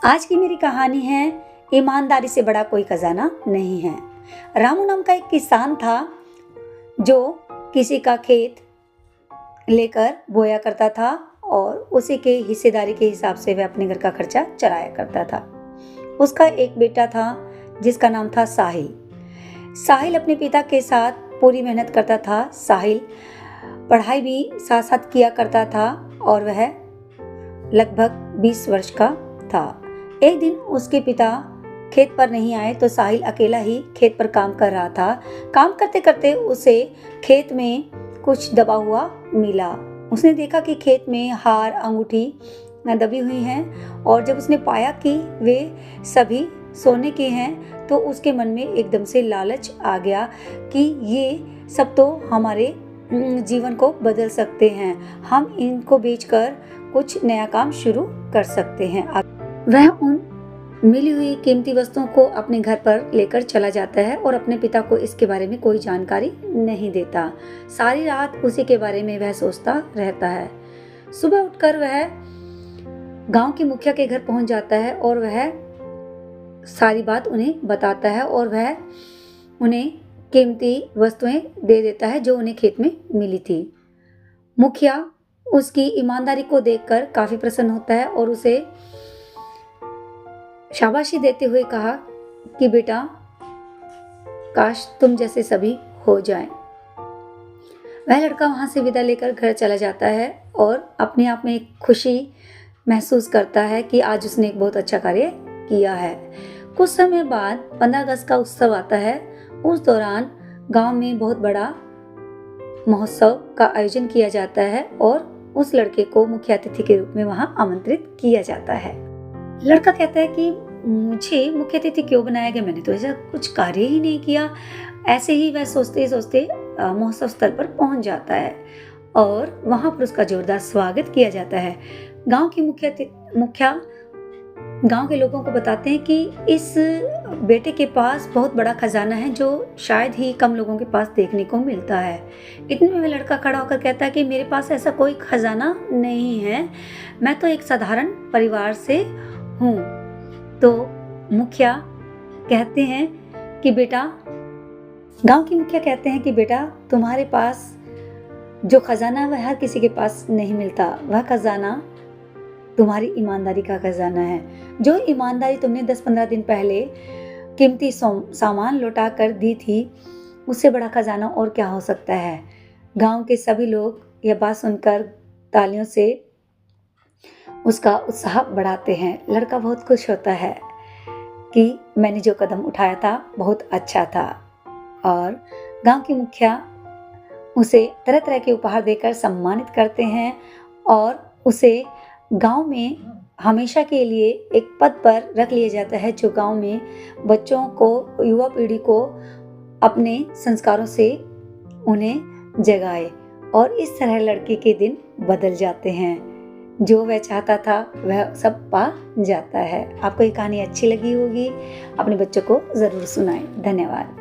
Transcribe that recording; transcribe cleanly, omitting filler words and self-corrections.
आज की मेरी कहानी है ईमानदारी से बड़ा कोई खजाना नहीं है। रामू नाम का एक किसान था जो किसी का खेत लेकर बोया करता था और उसी के हिस्सेदारी के हिसाब से वह अपने घर का खर्चा चलाया करता था। उसका एक बेटा था जिसका नाम था साहिल। साहिल अपने पिता के साथ पूरी मेहनत करता था। साहिल पढ़ाई भी साथ साथ किया करता था और वह लगभग 20 वर्ष का था। एक दिन उसके पिता खेत पर नहीं आए तो साहिल अकेला ही खेत पर काम कर रहा था। काम करते करते उसे खेत में कुछ दबा हुआ मिला। उसने देखा कि खेत में हार अंगूठी दबी हुई हैं और जब उसने पाया कि वे सभी सोने के हैं तो उसके मन में एकदम से लालच आ गया कि ये सब तो हमारे जीवन को बदल सकते हैं, हम इनको बेचकर कुछ नया काम शुरू कर सकते हैं। वह उन मिली हुई कीमती वस्तुओं को अपने घर पर लेकर चला जाता है और अपने पिता को इसके बारे में कोई जानकारी नहीं देता। सारी रात उसी के बारे में वह सोचता रहता है। सुबह उठकर वह गांव के मुखिया के घर पहुंच जाता है और वह सारी बात उन्हें बताता है और वह उन्हें कीमती वस्तुएं दे देता है जो उन्हें खेत में मिली थी। मुखिया उसकी ईमानदारी को देखकर काफी प्रसन्न होता है और उसे शाबाशी देते हुए कहा कि बेटा, काश तुम जैसे सभी हो जाएं। वह लड़का वहां से विदा लेकर घर चला जाता है और अपने आप में एक खुशी महसूस करता है कि आज उसने एक बहुत अच्छा कार्य किया है। कुछ समय बाद 15 अगस्त का उत्सव आता है। उस दौरान गांव में बहुत बड़ा महोत्सव का आयोजन किया जाता है और उस लड़के को मुख्य अतिथि के रूप में वहां आमंत्रित किया जाता है। लड़का कहता है कि मुझे मुख्य अतिथि क्यों बनाया गया, मैंने तो ऐसा कुछ कार्य ही नहीं किया। ऐसे ही वह सोचते सोचते महोत्सव स्थल पर पहुंच जाता है और वहां पर उसका जोरदार स्वागत किया जाता है। गांव के मुखिया गांव के लोगों को बताते हैं कि इस बेटे के पास बहुत बड़ा खजाना है जो शायद ही कम लोगों के पास देखने को मिलता है। इतने में वह लड़का खड़ा होकर कहता है कि मेरे पास ऐसा कोई खजाना नहीं है, मैं तो एक साधारण परिवार से हूँ। तो मुखिया कहते हैं कि बेटा, गांव के मुखिया कहते हैं कि बेटा, तुम्हारे पास जो खजाना है वह हर किसी के पास नहीं मिलता। वह खजाना तुम्हारी ईमानदारी का खजाना है। जो ईमानदारी तुमने 10-15 दिन पहले कीमती सामान लौटा कर दी थी, उससे बड़ा खजाना और क्या हो सकता है। गांव के सभी लोग यह बात सुनकर तालियों से उसका उत्साह बढ़ाते हैं। लड़का बहुत खुश होता है कि मैंने जो कदम उठाया था बहुत अच्छा था और गांव के मुखिया उसे तरह तरह के उपहार देकर सम्मानित करते हैं और उसे गांव में हमेशा के लिए एक पद पर रख लिया जाता है जो गांव में बच्चों को, युवा पीढ़ी को अपने संस्कारों से उन्हें जगाए। और इस तरह लड़के के दिन बदल जाते हैं। जो वह चाहता था वह सब पा जाता है। आपको ये कहानी अच्छी लगी होगी, अपने बच्चों को ज़रूर सुनाएं। धन्यवाद।